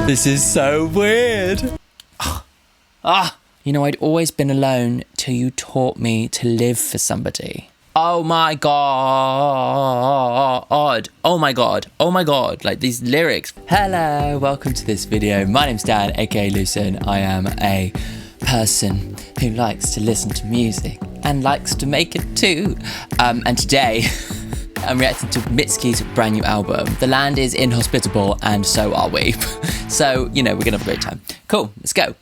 This is so weird. You know, I'd always been alone till you taught me to live for somebody. Oh my god. Oh my god. Oh my god. Like these lyrics. Hello, welcome to this video. My name's Dan, aka Lucen. I am a person who likes to listen to music and likes to make it too. And today I'm reacting to Mitski's brand new album. The land is inhospitable and so are we. So, you know, we're gonna have a great time. Cool, let's go.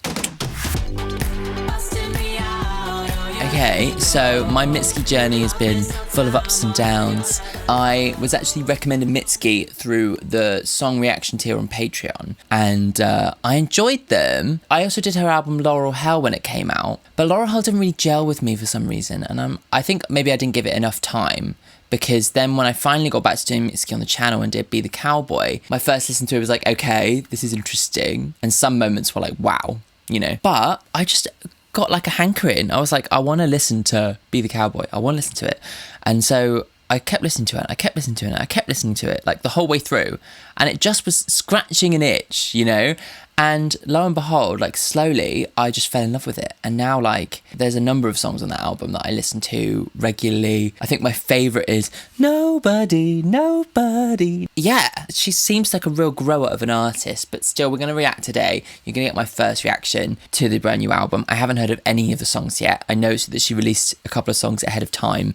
Okay, so my Mitski journey has been full of ups and downs. I was actually recommended Mitski through the song reaction tier on Patreon, and I enjoyed them. I also did her album Laurel Hell when it came out, but Laurel Hell didn't really gel with me for some reason, and I think maybe I didn't give it enough time, because then when I finally got back to doing Mitski on the channel and did Be the Cowboy, my first listen to it was like, okay, this is interesting, and some moments were like, wow, you know, but I just got like a hankering. I was like, I want to listen to Be the Cowboy. I want to listen to it. And so I kept listening to it. I kept listening to it. I kept listening to it like the whole way through. And it just was scratching an itch, you know? And lo and behold, like slowly, I just fell in love with it. And now like there's a number of songs on that album that I listen to regularly. I think my favourite is Nobody, Nobody. Yeah, she seems like a real grower of an artist, but still we're going to react today. You're going to get my first reaction to the brand new album. I haven't heard of any of the songs yet. I noticed that she released a couple of songs ahead of time,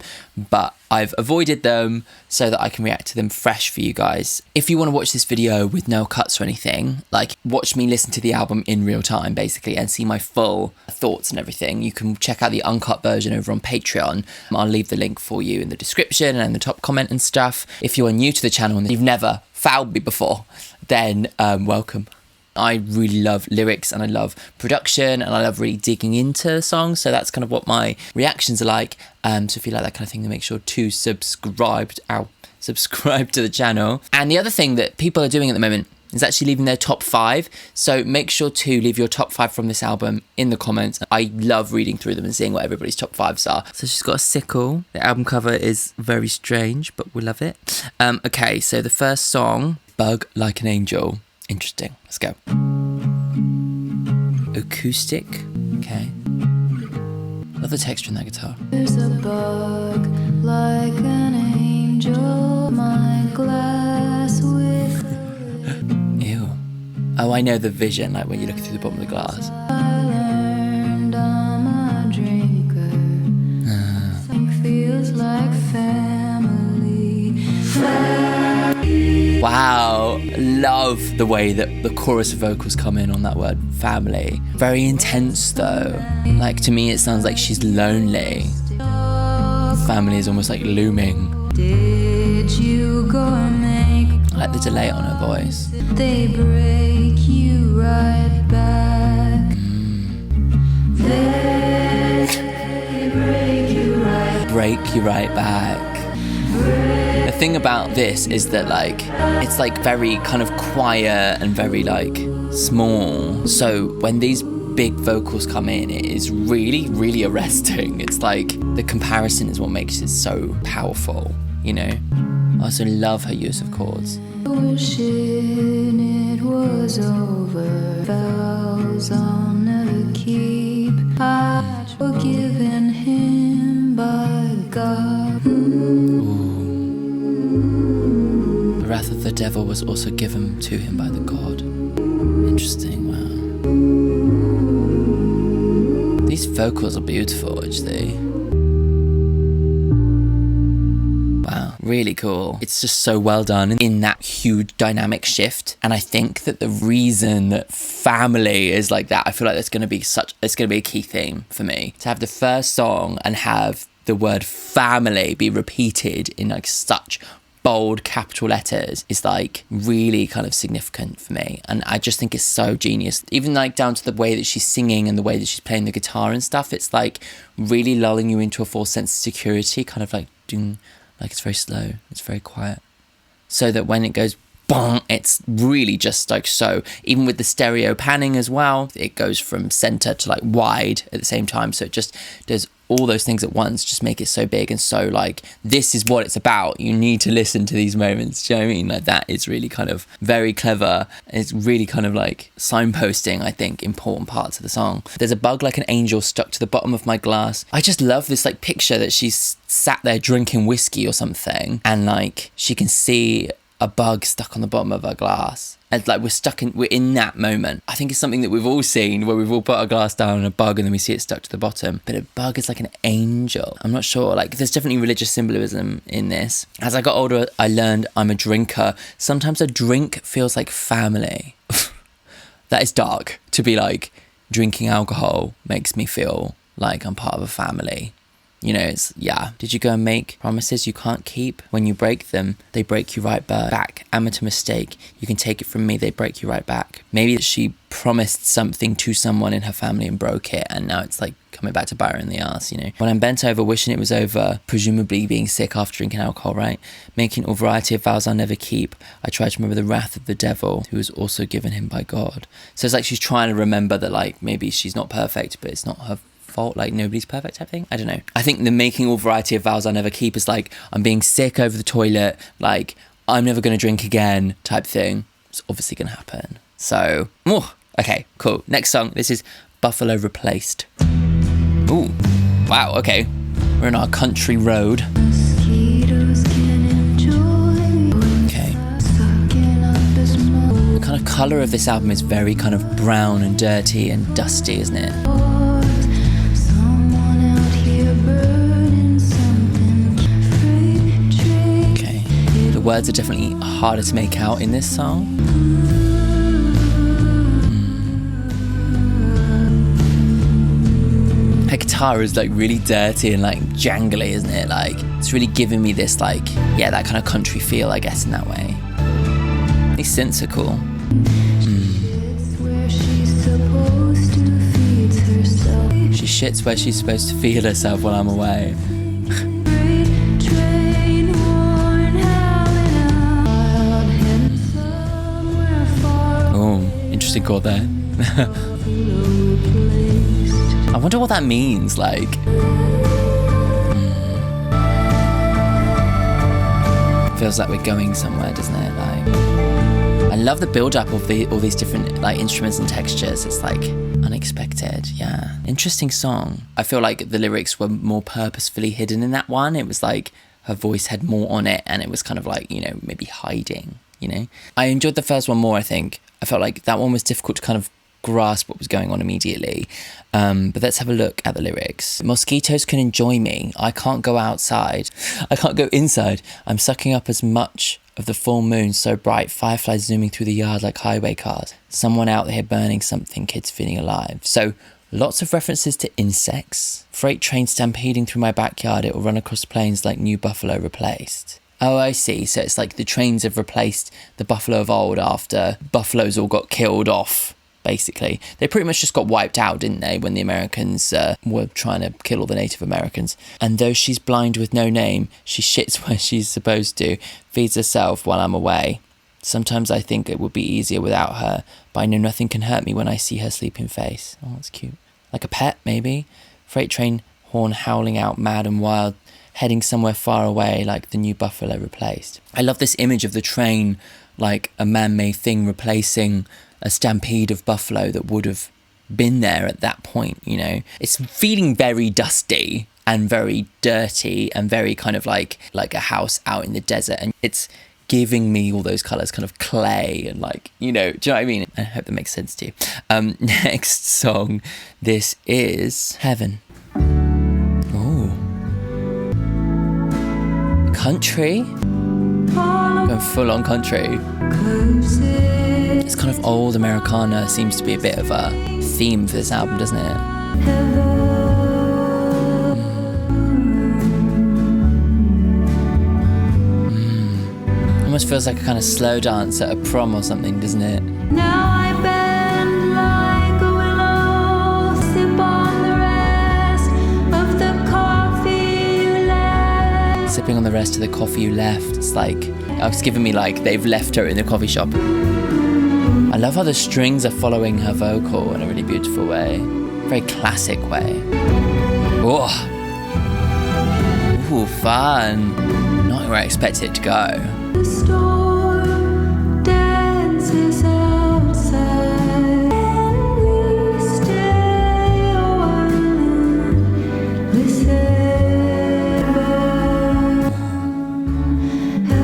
but I've avoided them so that I can react to them fresh for you guys. If you want to watch this video with no cuts or anything, like watch me listen to the album in real time basically and see my full thoughts and everything, you can check out the uncut version over on Patreon. I'll leave the link for you in the description and in the top comment and stuff. If you're new to the channel and you've never found me before, then welcome. I really love lyrics and I love production and I love really digging into songs, so that's kind of what my reactions are like. So if you like that kind of thing, then make sure to subscribe to the channel. And the other thing that people are doing at the moment is actually leaving their top 5, so make sure to leave your top 5 from this album in the comments. I love reading through them and seeing what everybody's top 5s are. So she's got a sickle. The album cover is very strange, but we love it. Okay, so the first song, Bug Like an Angel. Interesting. Let's go. Acoustic. Okay. Love the texture in that guitar. There's a bug like an angel, my glass with Ew. Oh, I know the vision, like when you look through the bottom of the glass. I learned I'm a drinker. Think feels like family. Wow, love the way that the chorus vocals come in on that word, family. Very intense though. Like to me it sounds like she's lonely. Family is almost like looming. Did you go and make I like the delay on her voice. they break you right back? They break you right. Break you right back. The thing about this is that like it's like very kind of quiet and very like small, so when these big vocals come in it is really, really arresting. It's like the comparison is what makes it so powerful, you know. I also love her use of chords. Wishing it was over. Vows I'll never keep. I've forgiven him by God. The wrath of the devil was also given to him by the God. Interesting, wow. These vocals are beautiful, actually. Wow, really cool. It's just so well done in that huge dynamic shift. And I think that the reason that family is like that, I feel like it's going to be a key theme for me. To have the first song and have the word family be repeated in like such bold capital letters is like really kind of significant for me, and I just think it's so genius. Even like down to the way that she's singing and the way that she's playing the guitar and stuff, it's like really lulling you into a false sense of security, kind of like doing, like it's very slow, it's very quiet, so that when it goes bong. It's really just like so, even with the stereo panning as well, it goes from center to like wide at the same time. So it just does all those things at once, just make it so big and so like, this is what it's about. You need to listen to these moments. Do you know what I mean? Like that is really kind of very clever. It's really kind of like signposting, I think, important parts of the song. There's a bug like an angel stuck to the bottom of my glass. I just love this like picture that she's sat there drinking whiskey or something, and like she can see a bug stuck on the bottom of her glass. And like we're in that moment. I think it's something that we've all seen, where we've all put our glass down on a bug and then we see it stuck to the bottom. But a bug is like an angel. I'm not sure. Like there's definitely religious symbolism in this. As I got older, I learned I'm a drinker. Sometimes a drink feels like family. That is dark. To be like, drinking alcohol makes me feel like I'm part of a family. You know, it's, yeah. Did you go and make promises you can't keep? When you break them, they break you right back. Amateur mistake. You can take it from me, they break you right back. Maybe she promised something to someone in her family and broke it, and now it's like coming back to bite her in the ass, you know. When I'm bent over, wishing it was over, presumably being sick after drinking alcohol, right? Making all variety of vows I'll never keep. I try to remember the wrath of the devil, who was also given him by God. So it's like she's trying to remember that, like, maybe she's not perfect, but it's not her fault, like nobody's perfect type thing. I don't know. I think the making all variety of vows I'll never keep is like, I'm being sick over the toilet, like I'm never going to drink again type thing. It's obviously going to happen. So, okay, cool. Next song. This is Buffalo Replaced. Ooh, wow, okay. We're on our country road. Okay. The kind of colour of this album is very kind of brown and dirty and dusty, isn't it? The words are definitely harder to make out in this song. Her guitar is like really dirty and like jangly, isn't it? Like it's really giving me this like, yeah, that kind of country feel, I guess, in that way. These synths are cool. She shits where she's supposed to feed herself while I'm away. Interesting chord there. I wonder what that means, like. Feels like we're going somewhere, doesn't it? Like, I love the build-up of all these different like instruments and textures. It's like unexpected, yeah. Interesting song. I feel like the lyrics were more purposefully hidden in that one. It was like her voice had more on it, and it was kind of like, you know, maybe hiding, you know. I enjoyed the first one more, I think. I felt like that one was difficult to kind of grasp what was going on immediately. But let's have a look at the lyrics. Mosquitoes can enjoy me. I can't go outside. I can't go inside. I'm sucking up as much of the full moon so bright. Fireflies zooming through the yard like highway cars. Someone out there burning something. Kids feeling alive. So lots of references to insects. Freight train stampeding through my backyard. It will run across plains like new buffalo replaced. Oh, I see. So it's like the trains have replaced the buffalo of old after buffaloes all got killed off, basically. They pretty much just got wiped out, didn't they, when the Americans were trying to kill all the Native Americans. And though she's blind with no name, she shits where she's supposed to, feeds herself while I'm away. Sometimes I think it would be easier without her, but I know nothing can hurt me when I see her sleeping face. Oh, that's cute. Like a pet, maybe? Freight train horn howling out mad and wild, heading somewhere far away like the new buffalo replaced. I love this image of the train like a man-made thing replacing a stampede of buffalo that would have been there at that point, you know. It's feeling very dusty and very dirty and very kind of like a house out in the desert, and it's giving me all those colours, kind of clay and like, you know, do you know what I mean? I hope that makes sense to you. Next song, this is Heaven. Country? Going full on country. It's kind of old Americana seems to be a bit of a theme for this album, doesn't it? Almost feels like a kind of slow dance at a prom or something, doesn't it? Now I bend like a willow, sip on the rest of the coffee you left. Sipping on the rest of the coffee you left. It's like It's giving me like they've left her in the coffee shop. I love how the strings are following her vocal in a really beautiful way. Very classic way. Oh. Ooh, fun. Not where I expected it to go. The storm dances outside, and we stay a while in the same.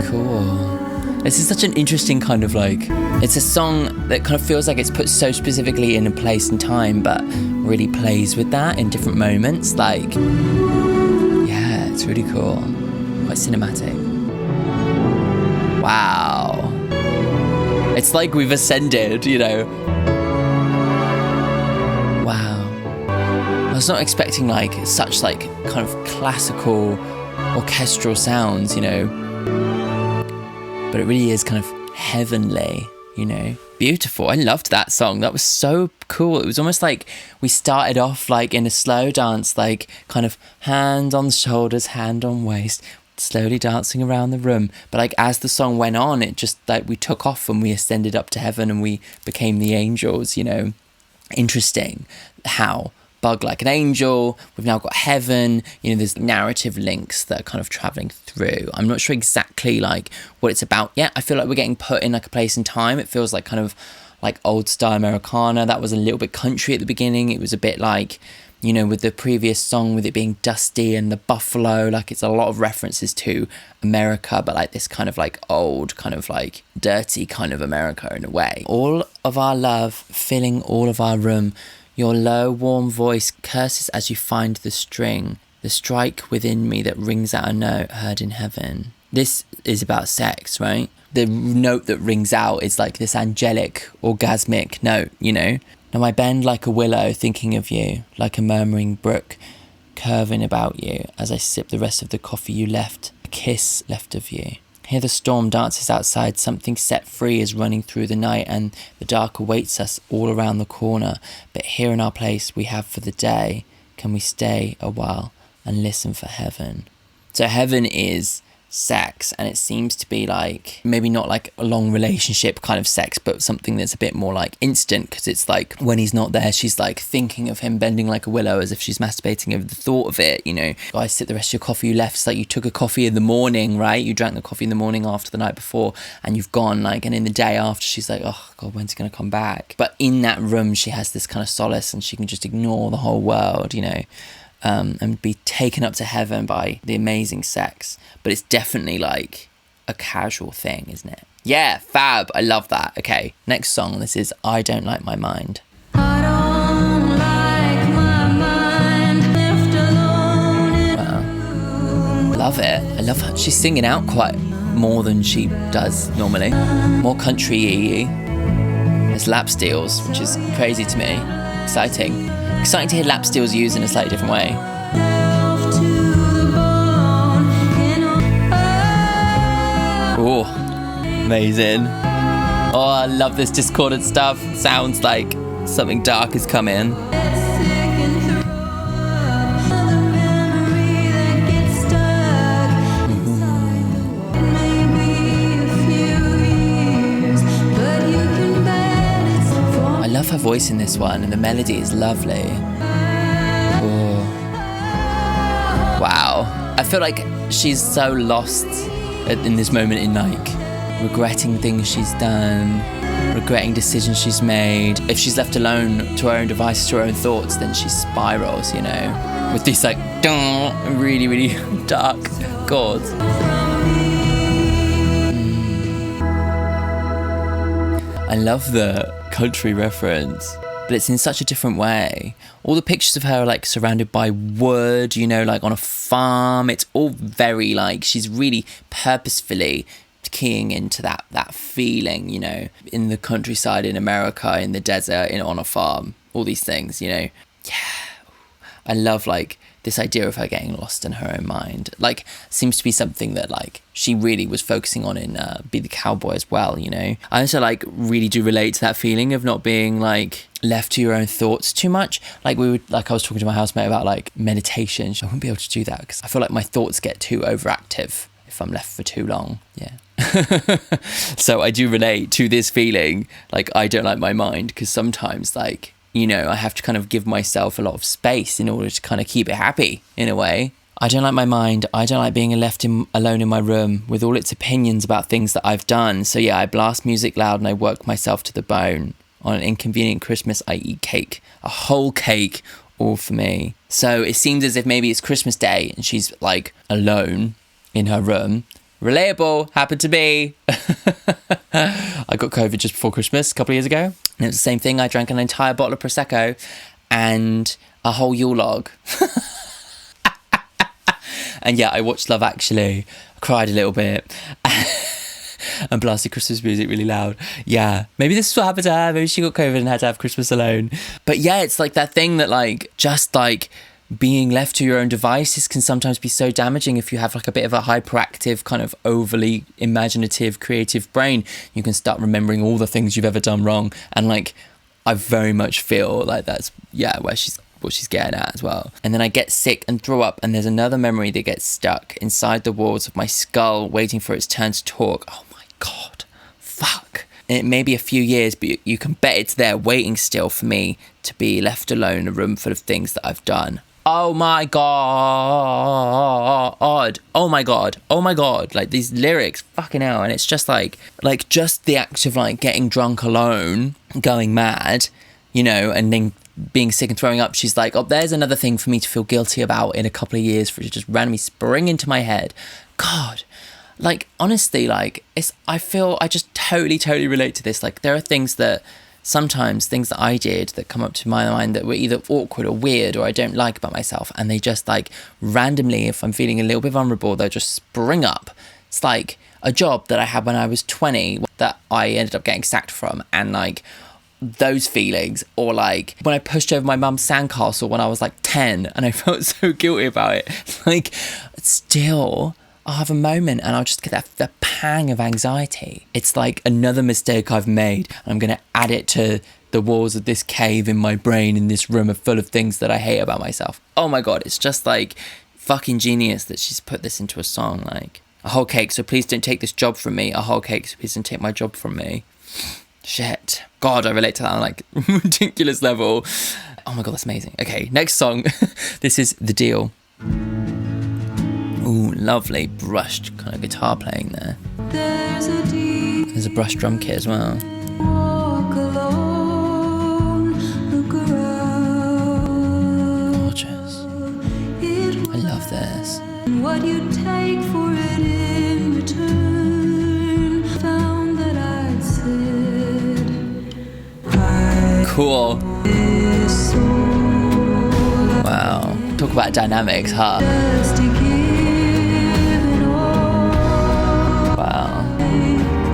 Cool. This is such an interesting kind of like, it's a song that kind of feels like it's put so specifically in a place and time, but really plays with that in different moments. Like, yeah, it's really cool. Quite cinematic. Wow. It's like we've ascended, you know. Wow. I was not expecting like such like kind of classical orchestral sounds, you know. But it really is kind of heavenly, you know. Beautiful. I loved that song. That was so cool. It was almost like we started off like in a slow dance, like kind of hand on shoulders, hand on waist, slowly dancing around the room. But like as the song went on, it just like we took off and we ascended up to heaven and we became the angels, you know. Interesting how Bug like an angel, we've now got heaven, you know, there's narrative links that are kind of traveling through. I'm not sure exactly like what it's about yet. I feel like we're getting put in like a place and time. It feels like kind of like old style Americana. That was a little bit country at the beginning. It was a bit like, you know, with the previous song, with it being dusty and the buffalo, like it's a lot of references to America, but like this kind of like old, kind of like dirty kind of America in a way. All of our love filling all of our room. Your low, warm voice curses as you find the string, the strike within me that rings out a note heard in heaven. This is about sex, right? The note that rings out is like this angelic, orgasmic note, you know? Now I bend like a willow thinking of you, like a murmuring brook curving about you as I sip the rest of the coffee you left, a kiss left of you. Here the storm dances outside, something set free is running through the night and the dark awaits us all around the corner. But here in our place we have for the day, can we stay a while and listen for heaven? So heaven is sex, and it seems to be like maybe not like a long relationship kind of sex, but something that's a bit more like instant, because it's like when he's not there she's like thinking of him, bending like a willow as if she's masturbating over the thought of it, you know. I sip the rest of your coffee you left. It's like you took a coffee in the morning, right? You drank the coffee in the morning after the night before and you've gone, like, and in the day after she's like, oh god, when's he gonna come back? But in that room she has this kind of solace and she can just ignore the whole world, you know, and be taken up to heaven by the amazing sex. But it's definitely like a casual thing, isn't it? Yeah, fab. I love that. Okay, next song. This is I Don't Like My Mind. I don't like my mind left alone in Wow. Love it. I love her. She's singing out quite more than she does normally. More country-y. There's lap steels, which is crazy to me. Exciting. Exciting to hear lap steels used in a slightly different way. love to the bone in Oh, amazing. Oh, I love this discordant stuff. Sounds like something dark has come in. second through the memory that gets stuck inside. Maybe a few years, but you can bet it's for I love her voice in this one, and the melody is lovely. Oh. Wow. I feel like she's so lost in this moment in like regretting things she's done, regretting decisions she's made. If she's left alone to her own devices, to her own thoughts, then she spirals, you know, with these like really, really dark chords. I love the country reference, but it's in such a different way. All the pictures of her are like surrounded by wood, you know, like on a farm. It's all very like, she's really purposefully keying into that feeling, you know, in the countryside, in America, in the desert, on a farm, all these things, you know. Yeah. I love like this idea of her getting lost in her own mind. Like, seems to be something that like she really was focusing on in Be the Cowboy as well, you know. I also like really do relate to that feeling of not being like left to your own thoughts too much. Like I was talking to my housemate about like meditation. I wouldn't be able to do that because I feel like my thoughts get too overactive if I'm left for too long. Yeah. So I do relate to this feeling, like I don't like my mind, because sometimes like, you know, I have to kind of give myself a lot of space in order to kind of keep it happy in a way. I don't like my mind. I don't like being alone in my room with all its opinions about things that I've done. So yeah, I blast music loud and I work myself to the bone. On an inconvenient Christmas, I eat cake. A whole cake, all for me. So it seems as if maybe it's Christmas Day and she's like alone in her room. Relatable, happened to me. I got COVID just before Christmas a couple of years ago. And it was the same thing. I drank an entire bottle of Prosecco and a whole Yule log. And yeah, I watched Love Actually. I cried a little bit. And blasted Christmas music really loud. Yeah, maybe this is what happened to her. Maybe she got COVID and had to have Christmas alone. But yeah, it's like that thing that like, just like being left to your own devices can sometimes be so damaging if you have like a bit of a hyperactive, kind of overly imaginative, creative brain. You can start remembering all the things you've ever done wrong. And like, I very much feel like that's, yeah, what she's getting at as well. And then I get sick and throw up, and there's another memory that gets stuck inside the walls of my skull, waiting for its turn to talk. Oh my God, fuck. And it may be a few years, but you can bet it's there waiting still for me to be left alone in a room full of things that I've done. Oh my God. Oh my God. Oh my God. Like these lyrics, fucking hell. And it's just like just the act of like getting drunk alone, going mad, you know, and then being sick and throwing up. She's like, oh, there's another thing for me to feel guilty about in a couple of years, for it to just randomly spring into my head. God. Like, honestly, like, I just totally relate to this. Like, there are things that I did that come up to my mind that were either awkward or weird or I don't like about myself. And they just like randomly, if I'm feeling a little bit vulnerable, they'll just spring up. It's like a job that I had when I was 20 that I ended up getting sacked from. And like those feelings, or like when I pushed over my mum's sandcastle when I was like 10 and I felt so guilty about it. Like still, I'll have a moment and I'll just get the pang of anxiety. It's like another mistake I've made. And I'm going to add it to the walls of this cave in my brain in this room full of things that I hate about myself. Oh my God, it's just like fucking genius that she's put this into a song. Like, a whole cake, so please don't take this job from me. A whole cake, so please don't take my job from me. Shit. God, I relate to that on like ridiculous level. Oh my God, that's amazing. Okay, next song. This is The Deal. Ooh, lovely brushed kind of guitar playing there. There's a brushed drum kit as well. Walk alone, look around. Gorgeous. I love this. What you take for it in return. Found that I'd said, Cool. Wow. Talk about dynamics, huh? Wow.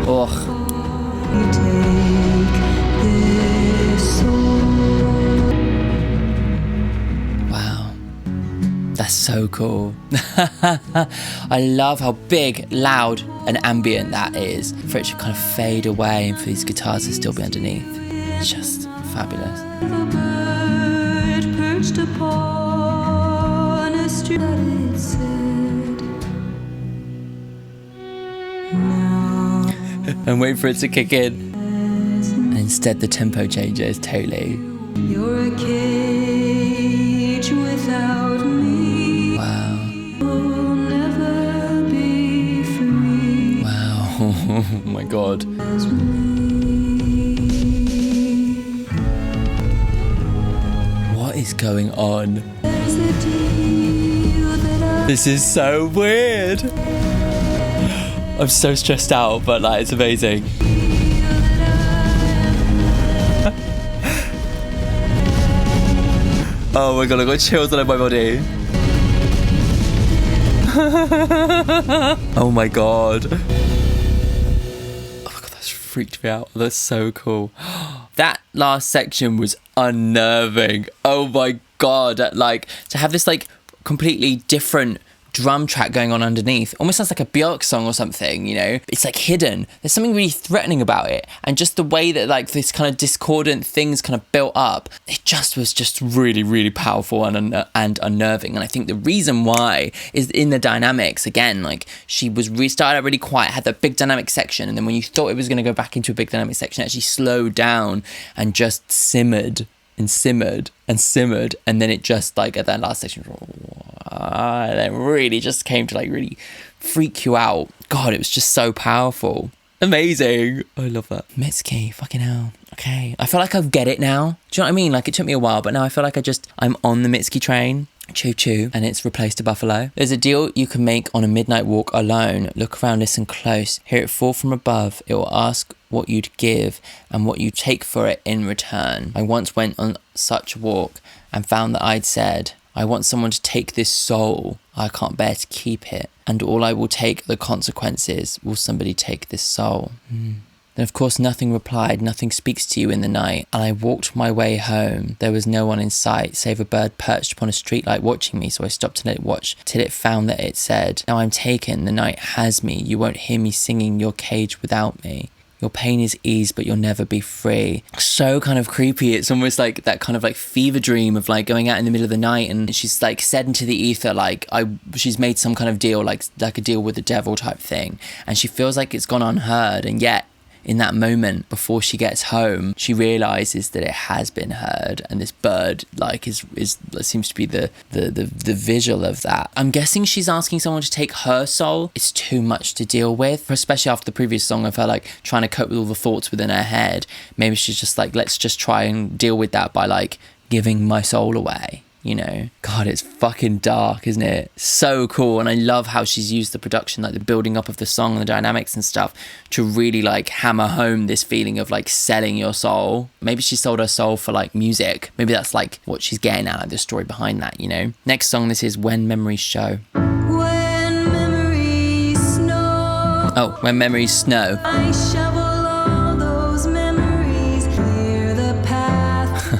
Ugh. Wow. That's so cool. I love how big, loud, and ambient that is, for it to kind of fade away and for these guitars to still be underneath. It's just fabulous. The bird perched upon a street that it said, now And wait for it to kick in. And instead the tempo changes totally. you're a cage without me. Wow. You'll never be free Wow. Oh my God. as me. What is going on? There's a deal that This is so weird. I'm so stressed out, but like, it's amazing. Oh my God, I got chills all over my body. Oh my God. Oh my God, that's freaked me out. That's so cool. That last section was unnerving. Oh my God. Like, to have this like completely different drum track going on underneath. Almost sounds like a Björk song or something, you know? It's like hidden. There's something really threatening about it. And just the way that like this kind of discordant things kind of built up, it just was just really, really powerful and unnerving. And I think the reason why is in the dynamics. Again, like she was restarted out really quiet, had that big dynamic section. And then when you thought it was going to go back into a big dynamic section, it actually slowed down and just simmered and simmered and simmered, and then it just like at that last section and it really just came to like really freak you out. God, it was just so powerful. Amazing. I love that. Mitski, fucking hell. Okay, I feel like I get it now. Do you know what I mean? Like it took me a while, but now I feel like I'm on the Mitski train. Choo choo, and it's replaced a buffalo. There's a deal you can make on a midnight walk alone. Look around, listen close, hear it fall from above. It will ask what you'd give and what you take for it in return. I once went on such a walk and found that I'd said, I want someone to take this soul. I can't bear to keep it, and all I will take the consequences. Will somebody take this soul? Then of course nothing replied, nothing speaks to you in the night, and I walked my way home. There was no one in sight, save a bird perched upon a streetlight watching me, so I stopped to let it watch, till it found that it said, now I'm taken, the night has me, you won't hear me singing your cage without me. Your pain is eased, but you'll never be free. So kind of creepy. It's almost like that kind of like fever dream of like going out in the middle of the night, and she's like said into the ether, like she's made some kind of deal, like a deal with the devil type thing, and she feels like it's gone unheard, and yet in that moment before she gets home, she realizes that it has been heard, and this bird like is seems to be the visual of that. I'm guessing she's asking someone to take her soul. It's too much to deal with, especially after the previous song of her like trying to cope with all the thoughts within her head. Maybe she's just like, let's just try and deal with that by like giving my soul away. You know, God, it's fucking dark, isn't it? So cool. And I love how she's used the production, like the building up of the song and the dynamics and stuff, to really like hammer home this feeling of like selling your soul. Maybe she sold her soul for like music. Maybe that's like what she's getting at, like the story behind that, you know? Next song, this is When Memories Show. When memories snow. Oh, When Memories Snow. I shovel all those memories, clear the path.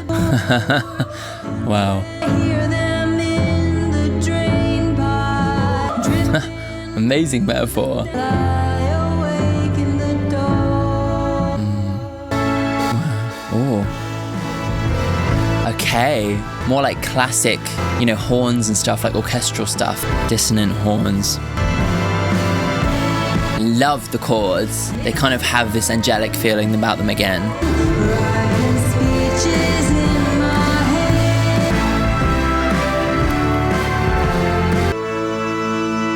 Wow. I hear them in the drain pipe, dripping. Amazing metaphor. Lie awake in the dark. Oh. Okay. More like classic, you know, horns and stuff, like orchestral stuff. Dissonant horns. Love the chords. They kind of have this angelic feeling about them again. Writing speeches in my head.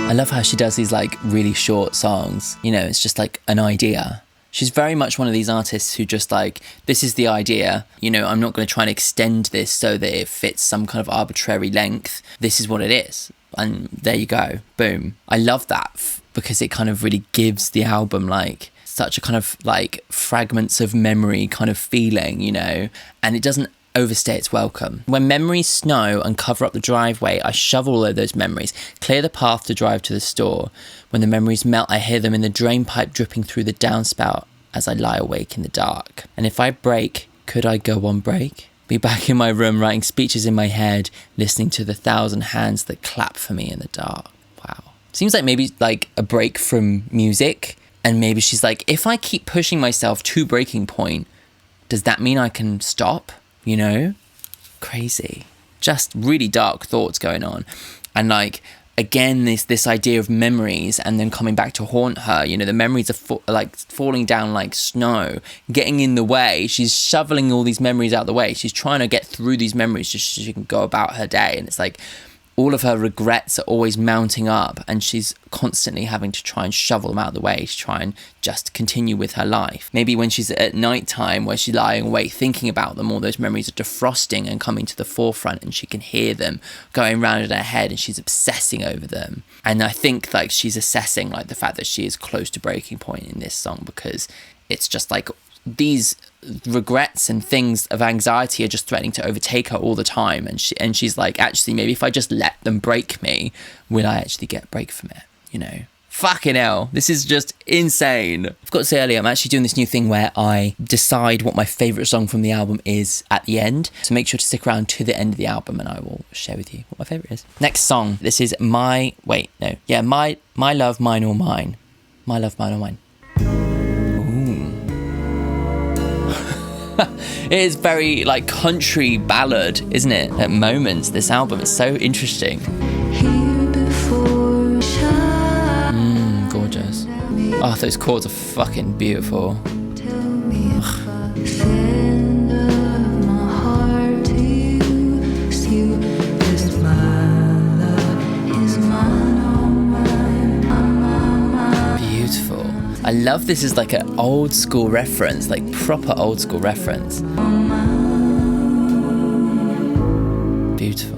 I love how she does these like really short songs. You know, it's just like an idea. She's very much one of these artists who just like, this is the idea. You know, I'm not going to try and extend this so that it fits some kind of arbitrary length. This is what it is. And there you go. Boom. I love that because it kind of really gives the album like such a kind of like fragments of memory kind of feeling, you know, and it doesn't overstay its welcome. When memories snow and cover up the driveway, I shovel all of those memories, clear the path to drive to the store. When the memories melt, I hear them in the drain pipe dripping through the downspout as I lie awake in the dark. And if I break, could I go on break? Be back in my room writing speeches in my head, listening to the 1,000 hands that clap for me in the dark. Wow. Seems like maybe like a break from music, and maybe she's like, if I keep pushing myself to breaking point, does that mean I can stop? You know? Crazy. Just really dark thoughts going on. And like, again, this idea of memories and then coming back to haunt her. You know, the memories are like falling down like snow, getting in the way. She's shoveling all these memories out the way. She's trying to get through these memories just so she can go about her day. And it's like all of her regrets are always mounting up, and she's constantly having to try and shovel them out of the way to try and just continue with her life. Maybe when she's at night time where she's lying awake thinking about them, all those memories are defrosting and coming to the forefront, and she can hear them going round in her head, and she's obsessing over them. And I think like she's assessing like the fact that she is close to breaking point in this song, because it's just like these regrets and things of anxiety are just threatening to overtake her all the time, and she's like, actually maybe if I just let them break me, will I actually get a break from it, you know? Fucking hell, this is just insane. I've got to say earlier, I'm actually doing this new thing where I decide what my favourite song from the album is at the end. So make sure to stick around to the end of the album and I will share with you what my favourite is. Next song, this is My Love, Mine or Mine. My Love, Mine or Mine. It is very like country ballad, isn't it? At moments, this album is so interesting. Gorgeous. Oh, those chords are fucking beautiful. Beautiful. I love this as like an old school reference, like proper old school reference. Beautiful.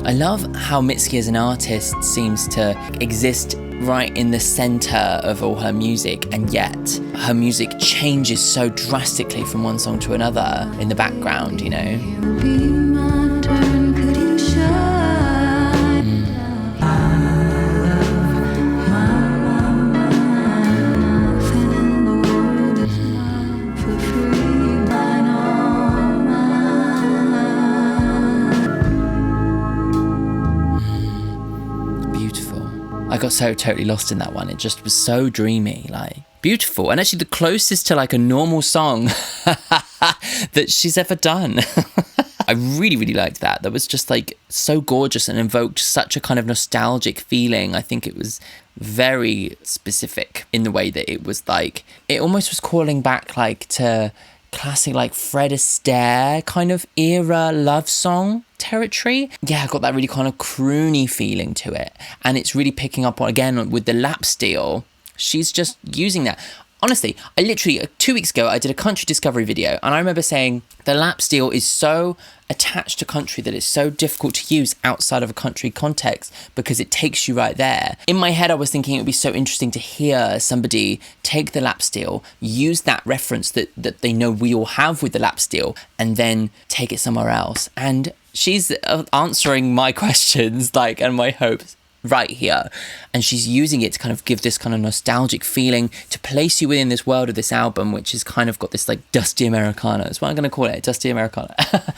I love how Mitski as an artist seems to exist right in the center of all her music, and yet her music changes so drastically from one song to another in the background, you know? I got so totally lost in that one. It just was so dreamy, like beautiful. And actually the closest to like a normal song that she's ever done. I really, really liked that. That was just like so gorgeous and evoked such a kind of nostalgic feeling. I think it was very specific in the way that it was like, it almost was calling back like to classic like Fred Astaire kind of era love song territory. Yeah, I got that really kind of croony feeling to it. And it's really picking up on, again, with the lap steel. She's just using that. Honestly, I literally, 2 weeks ago, I did a country discovery video, and I remember saying the lap steel is so attached to country that it's so difficult to use outside of a country context because it takes you right there. In my head, I was thinking it would be so interesting to hear somebody take the lap steel, use that reference that they know we all have with the lap steel, and then take it somewhere else. And she's answering my questions, like, and my hopes right here, and she's using it to kind of give this kind of nostalgic feeling, to place you within this world of this album, which has kind of got this like dusty Americana. That's what I'm going to call it, dusty Americana.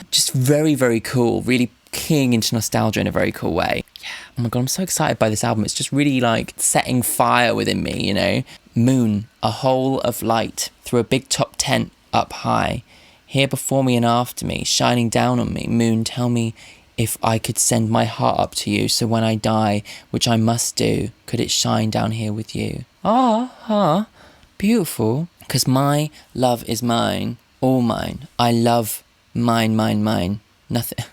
Just very, very cool, really keying into nostalgia in a very cool way. Yeah. Oh my god, I'm so excited by this album. It's just really like setting fire within me, you know. Moon, a hole of light through a big top tent up high, here before me and after me, shining down on me. Moon, tell me if I could send my heart up to you, so when I die, which I must do, could it shine down here with you? Beautiful. 'Cause my love is mine, all mine. I love mine, mine, mine. Nothing,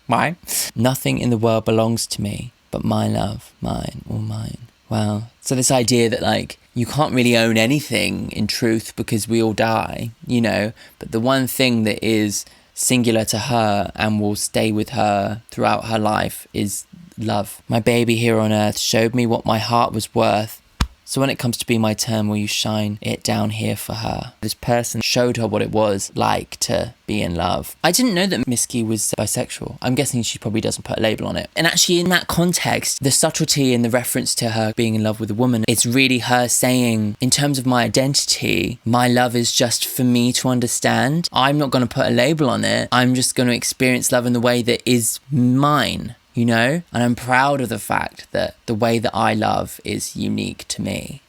why? Nothing in the world belongs to me, but my love, mine, all mine. Wow. So this idea that like, you can't really own anything in truth because we all die, you know, but the one thing that is singular to her and will stay with her throughout her life is love. My baby here on earth showed me what my heart was worth. So when it comes to be my turn, will you shine it down here for her? This person showed her what it was like to be in love. I didn't know that Mitski was bisexual. I'm guessing she probably doesn't put a label on it. And actually in that context, the subtlety in the reference to her being in love with a woman, it's really her saying, in terms of my identity, my love is just for me to understand. I'm not going to put a label on it. I'm just going to experience love in the way that is mine. You know, and I'm proud of the fact that the way that I love is unique to me.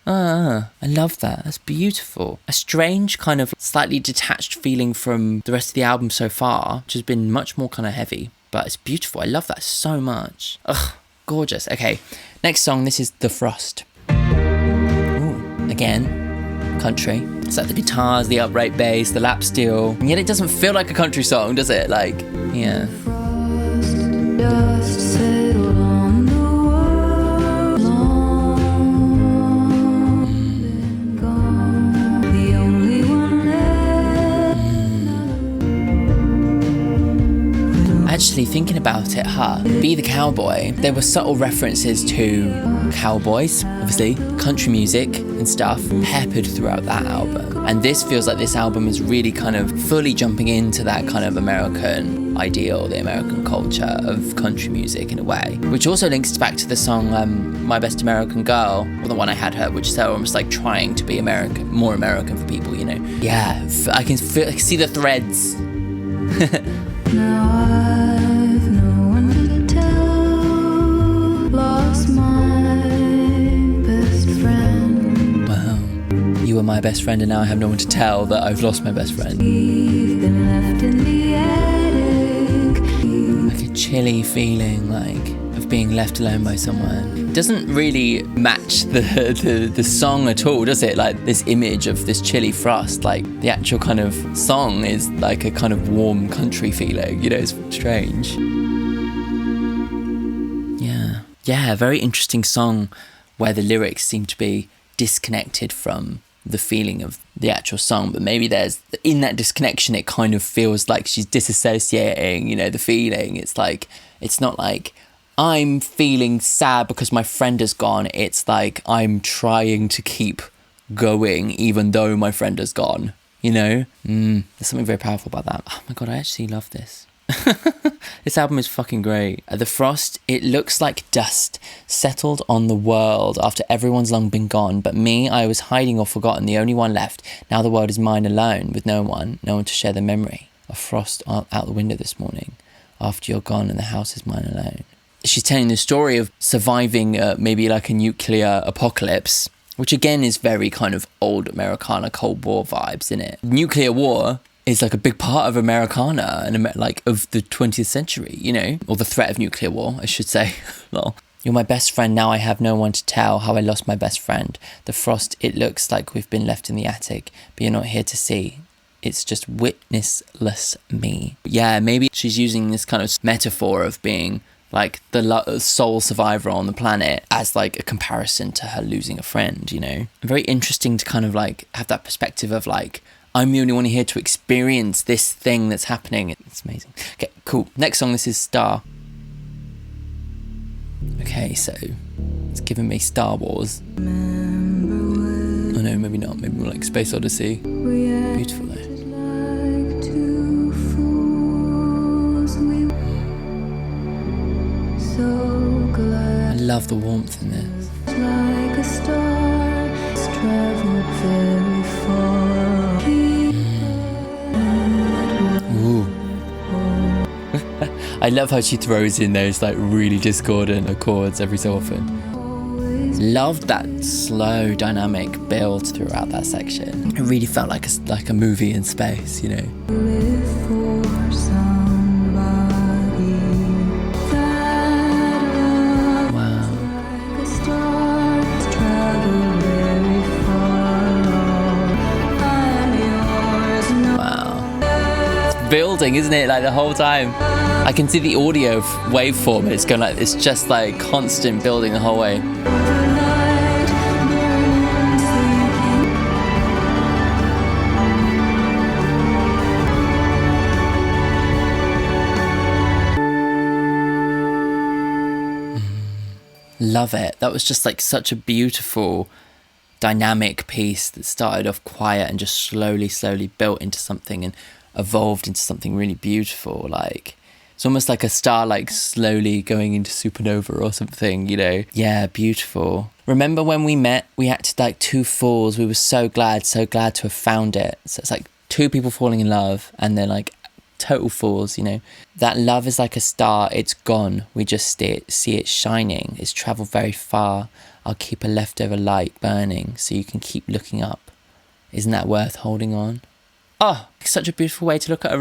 I love that. That's beautiful. A strange kind of slightly detached feeling from the rest of the album so far, which has been much more kind of heavy, but it's beautiful. I love that so much. Ugh, gorgeous. Okay, next song. This is The Frost. Ooh, again, country. It's like the guitars, the upright bass, the lap steel, and yet it doesn't feel like a country song, does it? Like, yeah. Dust settled on the world, long been gone. The only one left. actually, thinking about it, Be the Cowboy, there were subtle references to cowboys, obviously, country music and stuff, peppered throughout that album. And this feels like this album is really kind of fully jumping into that kind of American ideal, the American culture of country music in a way, which also links back to the song My Best American Girl, or the one I had heard, which is almost like trying to be American, more American for people, you know. Yeah, I can see the threads. Now I've no one to tell, lost my best friend. Wow. You were my best friend and now I have no one to tell that I've lost my best friend. We've been left in the attic. Like a chilly feeling, like, of being left alone by someone. It doesn't really match the song at all, does it? Like this image of this chilly frost, like the actual kind of song is like a kind of warm country feeling, you know, it's strange. Yeah, very interesting song where the lyrics seem to be disconnected from the feeling of the actual song, but maybe there's, in that disconnection, it kind of feels like she's disassociating, you know, the feeling. It's like, it's not like, I'm feeling sad because my friend has gone. It's like I'm trying to keep going even though my friend has gone, you know? There's something very powerful about that. Oh my God, I actually love this. This album is fucking great. The frost, it looks like dust settled on the world after everyone's long been gone. But me, I was hiding or forgotten, the only one left. Now the world is mine alone with no one to share the memory of frost out the window this morning. After you're gone and the house is mine alone. She's telling the story of surviving maybe like a nuclear apocalypse, which again is very kind of old Americana Cold War vibes, isn't it? Nuclear war is like a big part of Americana and like of the 20th century, you know, or the threat of nuclear war, I should say. Well, you're my best friend, now I have no one to tell how I lost my best friend. The frost, it looks like we've been left in the attic, but you're not here to see. It's just witnessless me. Yeah, maybe she's using this kind of metaphor of being like the sole survivor on the planet as like a comparison to her losing a friend, you know. Very interesting to kind of like have that perspective of like, I'm the only one here to experience this thing that's happening. It's amazing. Okay, cool. Next song, this is Star. Okay, so it's giving me Star Wars. Oh no, maybe not. Maybe more like Space Odyssey. Beautiful though. I love the warmth in this. Like a star, it's traveled very far. Ooh. I love how she throws in those like really discordant chords every so often. Loved that slow dynamic build throughout that section. It really felt like a movie in space, you know. Live for somebody that loves like a star, it's traveled very far. I'm yours, no. Wow. It's building, isn't it? Like the whole time. I can see the audio waveform and it's going like, it's just like constant building the whole way. Love it. That was just like such a beautiful dynamic piece that started off quiet and just slowly built into something and evolved into something really beautiful. Like it's almost like a star like slowly going into supernova or something, you know. Yeah, beautiful. Remember when we met, we acted like two fools. We were so glad to have found it. So it's like two people falling in love and they're like total fools, you know. That love is like a star, it's gone, we just see it shining, it's travelled very far. I'll keep a leftover light burning so you can keep looking up. Isn't that worth holding on? Oh, such a beautiful way to look at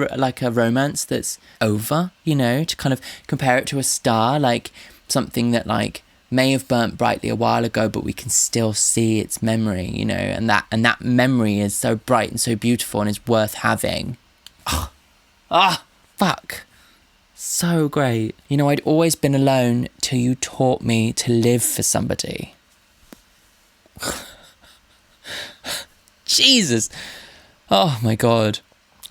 a romance that's over, you know, to kind of compare it to a star, like something that like may have burnt brightly a while ago, but we can still see its memory, you know, and that memory is so bright and so beautiful and is worth having. Fuck. So great. You know, I'd always been alone till you taught me to live for somebody. Jesus. Oh my God.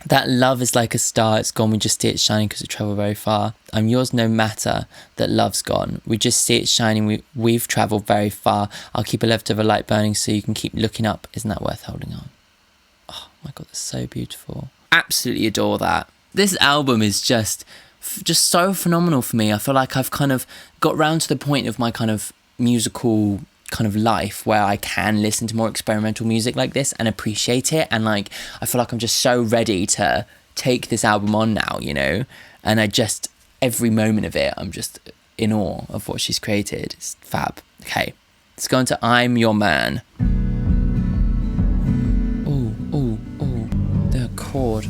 That love is like a star, it's gone, we just see it shining because we travel very far. I'm yours no matter that love's gone. We just see it shining, we've travelled very far. I'll keep a leftover light burning so you can keep looking up. Isn't that worth holding on? Oh my God, that's so beautiful. Absolutely adore that. This album is just so phenomenal for me. I feel like I've kind of got round to the point of my kind of musical kind of life where I can listen to more experimental music like this and appreciate it, and like I feel like I'm just so ready to take this album on now, you know, and I just, every moment of it I'm just in awe of what she's created. It's fab. Okay, let's go on to I'm Your Man. The chord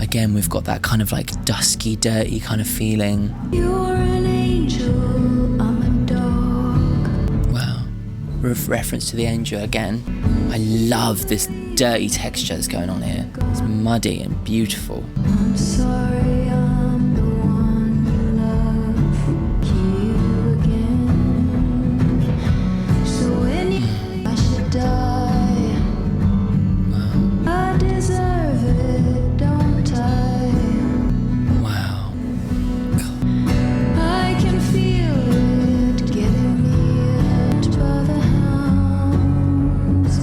again, we've got that kind of like dusky, dirty kind of feeling. You're an angel, I'm a dog. Wow. Reference to the angel again. I love this dirty texture that's going on here. It's muddy and beautiful. I'm sorry, I'm the one who loved you again. So when I should die, I deserve it, don't I? Wow. I can feel it getting me by the hounds.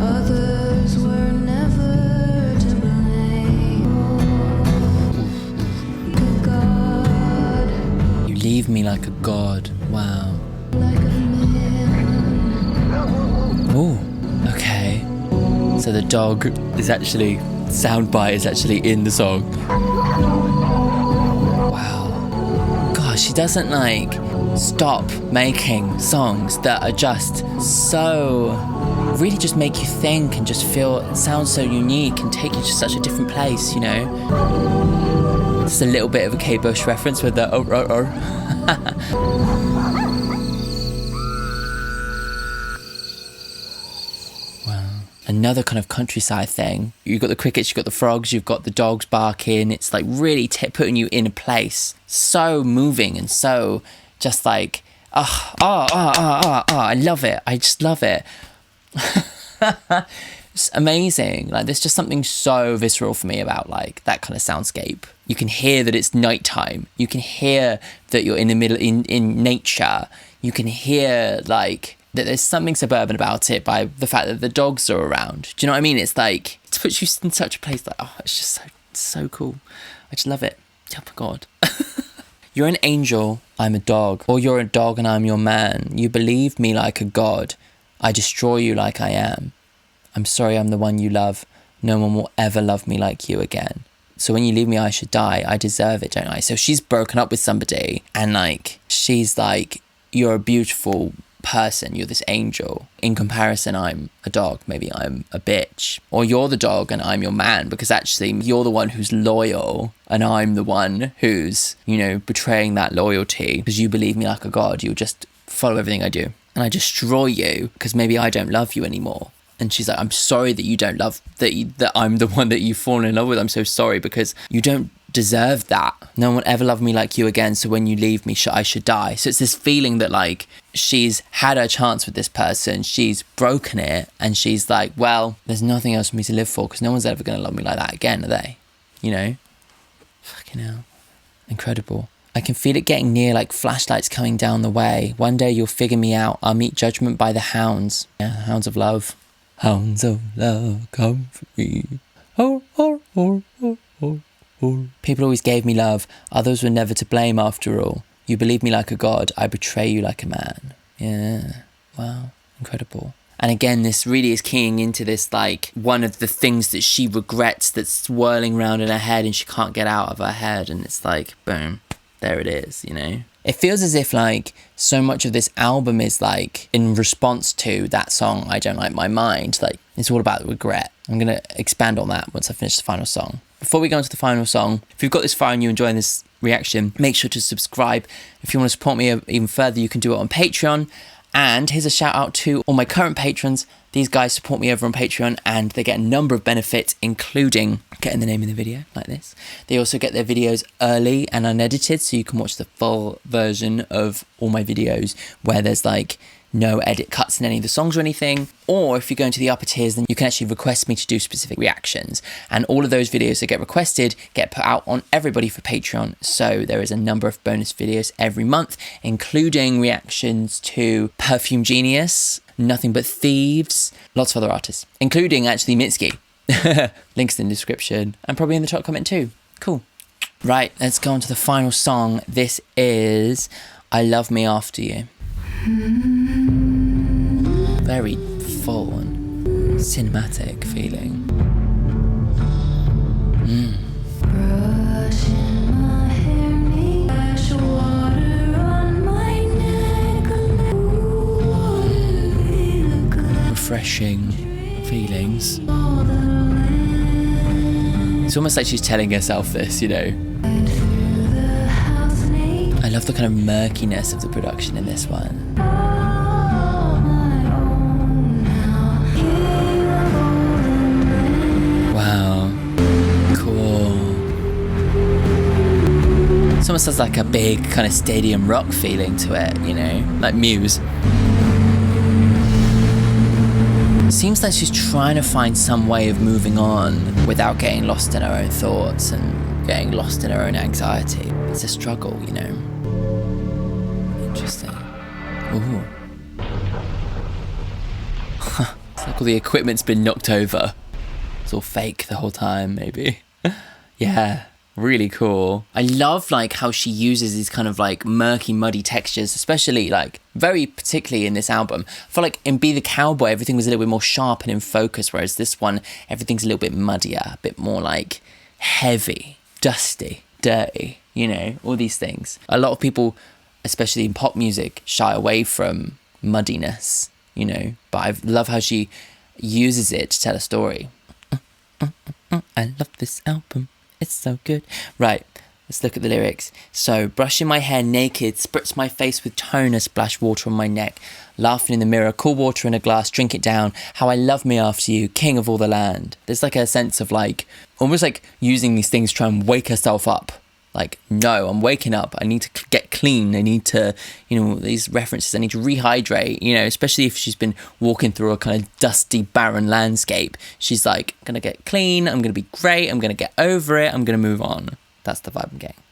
Others were never to blame. Good God, You leave me like a god. Wow. like a man. Ooh. Okay. So the dog is actually, soundbite is actually in the song. Wow. Gosh, she doesn't like stop making songs that are just so, really just make you think and just feel, it sounds so unique and take you to such a different place, you know? Just a little bit of a Kate Bush reference with the Another kind of countryside thing. You've got the crickets, you've got the frogs, you've got the dogs barking. It's like really putting you in a place. So moving and so just like, I love it. I just love it. It's amazing. Like there's just something so visceral for me about like that kind of soundscape. You can hear that it's nighttime. You can hear that you're in the middle, in nature. You can hear like that there's something suburban about it by the fact that the dogs are around. Do you know what I mean? It's like, it puts you in such a place like, oh, it's just so cool. I just love it. Oh my God. You're an angel, I'm a dog. Or you're a dog and I'm your man. You believe me like a god. I destroy you like I am. I'm sorry I'm the one you love. No one will ever love me like you again. So when you leave me, I should die. I deserve it, don't I? So she's broken up with somebody and like, she's like, you're a beautiful person, you're this angel. In comparison, I'm a dog, maybe I'm a bitch. Or you're the dog and I'm your man, because actually you're the one who's loyal and I'm the one who's, you know, betraying that loyalty because you believe me like a god. You'll just follow everything I do and I destroy you because maybe I don't love you anymore. And she's like, I'm sorry that you don't love, that I'm the one that you've fallen in love with. I'm so sorry because you don't deserve that. No one will ever love me like you again. So when you leave me, I should die. So it's this feeling that like she's had her chance with this person. She's broken it. And she's like, well, there's nothing else for me to live for because no one's ever going to love me like that again, are they? You know? Fucking hell. Incredible. I can feel it getting near like flashlights coming down the way. One day you'll figure me out. I'll meet judgment by the hounds. Yeah, hounds of love. Hounds of love, come for me. Oh, oh, oh, oh, oh, oh. People always gave me love. Others were never to blame after all. You believe me like a god. I betray you like a man. Yeah. Wow. Incredible. And again, this really is keying into this, like, one of the things that she regrets that's swirling around in her head and she can't get out of her head. And it's like, boom, there it is, you know? It feels as if, like, so much of this album is, like, in response to that song, I Don't Like My Mind. Like, it's all about regret. I'm going to expand on that once I finish the final song. Before we go into the final song, if you've got this far and you're enjoying this reaction, make sure to subscribe. If you want to support me even further, you can do it on Patreon. And here's a shout out to all my current patrons. These guys support me over on Patreon and they get a number of benefits, including getting the name in the video like this. They also get their videos early and unedited, so you can watch the full version of all my videos where there's like no edit cuts in any of the songs or anything. Or if you go into the upper tiers, then you can actually request me to do specific reactions. And all of those videos that get requested get put out on everybody for Patreon. So there is a number of bonus videos every month, including reactions to Perfume Genius, Nothing But Thieves, lots of other artists, including actually Mitski. Links in the description and probably in the top comment too. Cool. Right, let's go on to the final song. This is I Love Me After You. Very full and cinematic feeling. Refreshing feelings. It's almost like she's telling herself this, you know. I love the kind of murkiness of the production in this one. Wow. Cool. It almost has like a big kind of stadium rock feeling to it, you know, like Muse. Seems like she's trying to find some way of moving on without getting lost in her own thoughts and getting lost in her own anxiety. It's a struggle, you know. Interesting. Ooh. It's like all the equipment's been knocked over. It's all fake the whole time, maybe. Yeah. Really cool. I love like how she uses these kind of like murky, muddy textures, especially like very particularly in this album. I feel like in Be the Cowboy, everything was a little bit more sharp and in focus, whereas this one, everything's a little bit muddier, a bit more like heavy, dusty, dirty, you know, all these things. A lot of people, especially in pop music, shy away from muddiness, you know, but I love how she uses it to tell a story. I love this album. It's so good. Right, let's look at the lyrics. So, brushing my hair naked, spritz my face with toner, splash water on my neck, laughing in the mirror, cool water in a glass, drink it down, how I love me after you, king of all the land. There's like a sense of like, almost like using these things to try and wake herself up. Like, no, I'm waking up, I need to get clean, I need to, you know, these references, I need to rehydrate, you know, especially if she's been walking through a kind of dusty, barren landscape. She's like, I'm gonna get clean, I'm gonna be great, I'm gonna get over it, I'm gonna move on. That's the vibe I'm getting.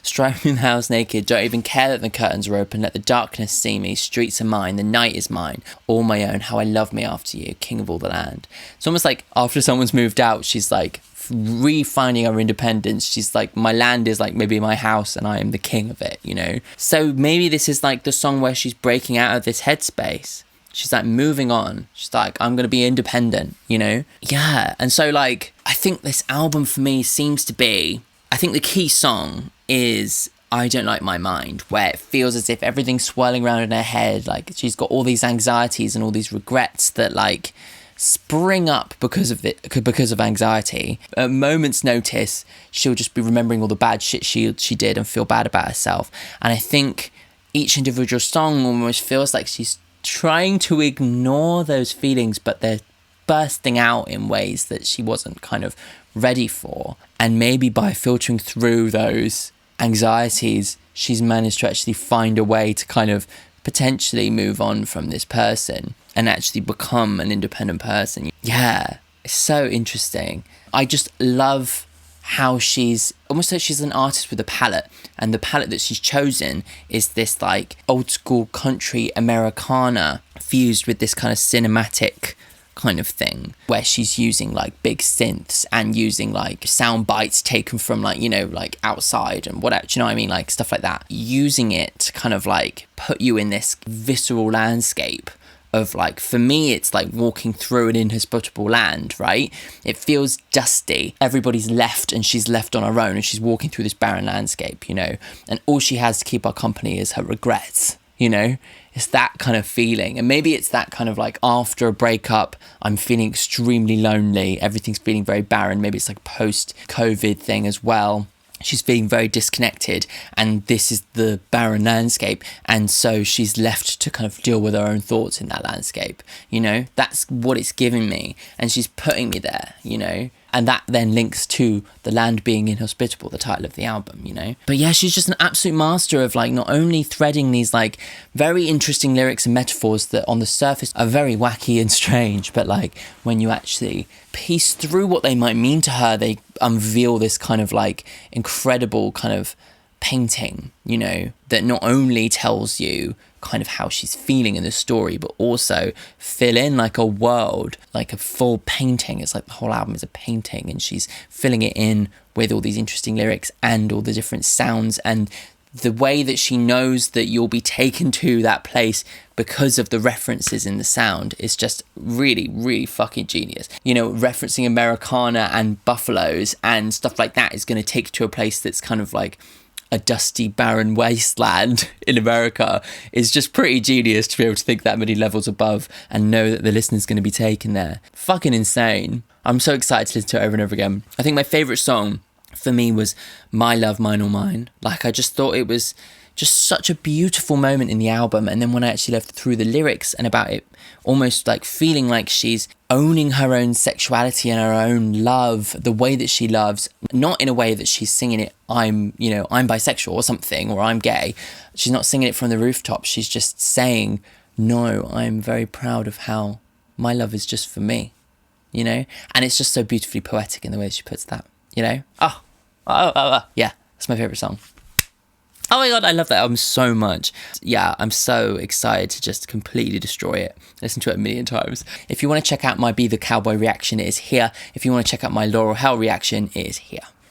Striping the house naked, don't even care that the curtains are open, let the darkness see me, streets are mine, the night is mine, all my own, how I love me after you, king of all the land. It's almost like after someone's moved out, she's like, re-finding her independence. She's like, my land is like maybe my house and I am the king of it, you know. So maybe this is like the song where she's breaking out of this headspace. She's like moving on. She's like, I'm gonna be independent, you know. Yeah. And so like, I think this album for me seems to be, I think the key song is I Don't Like My Mind, where it feels as if everything's swirling around in her head. Like she's got all these anxieties and all these regrets that like spring up because of anxiety. At a moment's notice, she'll just be remembering all the bad shit she did and feel bad about herself. And I think each individual song almost feels like she's trying to ignore those feelings, but they're bursting out in ways that she wasn't kind of ready for. And maybe by filtering through those anxieties, she's managed to actually find a way to kind of potentially move on from this person and actually become an independent person. Yeah, it's so interesting. I just love how she's almost like she's an artist with a palette, and the palette that she's chosen is this like old school country Americana fused with this kind of cinematic kind of thing, where she's using like big synths and using like sound bites taken from like, you know, like outside and whatever, do you know what I mean, like stuff like that, using it to kind of like put you in this visceral landscape of like, for me it's like walking through an inhospitable land, right? It feels dusty, everybody's left and she's left on her own and she's walking through this barren landscape, you know, and all she has to keep her company is her regrets, you know. It's that kind of feeling. And maybe it's that kind of like after a breakup, I'm feeling extremely lonely, everything's feeling very barren. Maybe it's like a post-COVID thing as well. She's feeling very disconnected and this is the barren landscape, and so she's left to kind of deal with her own thoughts in that landscape, you know. That's what it's giving me, and she's putting me there, you know. And that then links to the land being inhospitable, the title of the album, you know? But yeah, she's just an absolute master of like not only threading these like very interesting lyrics and metaphors that on the surface are very wacky and strange, but like when you actually piece through what they might mean to her, they unveil this kind of like incredible kind of painting, you know, that not only tells you kind of how she's feeling in the story, but also fill in like a world, like a full painting. It's like the whole album is a painting, and she's filling it in with all these interesting lyrics and all the different sounds, and the way that she knows that you'll be taken to that place because of the references in the sound is just really, really fucking genius. You know, referencing Americana and buffaloes and stuff like that is going to take you to a place that's kind of like a dusty, barren wasteland in America is just pretty genius to be able to think that many levels above and know that the listener's going to be taken there. Fucking insane. I'm so excited to listen to it over and over again. I think my favourite song for me was My Love, Mine or Mine. Like, I just thought it was just such a beautiful moment in the album. And then when I actually left through the lyrics and about it almost like feeling like she's owning her own sexuality and her own love, the way that she loves, not in a way that she's singing it, I'm bisexual or something, or I'm gay. She's not singing it from the rooftop. She's just saying, no, I'm very proud of how my love is just for me, you know? And it's just so beautifully poetic in the way she puts that, you know? Yeah, that's my favourite song. Oh my God, I love that album so much. Yeah, I'm so excited to just completely destroy it. Listen to it a million times. If you want to check out my Be the Cowboy reaction, it is here. If you want to check out my Laurel Hell reaction, it is here.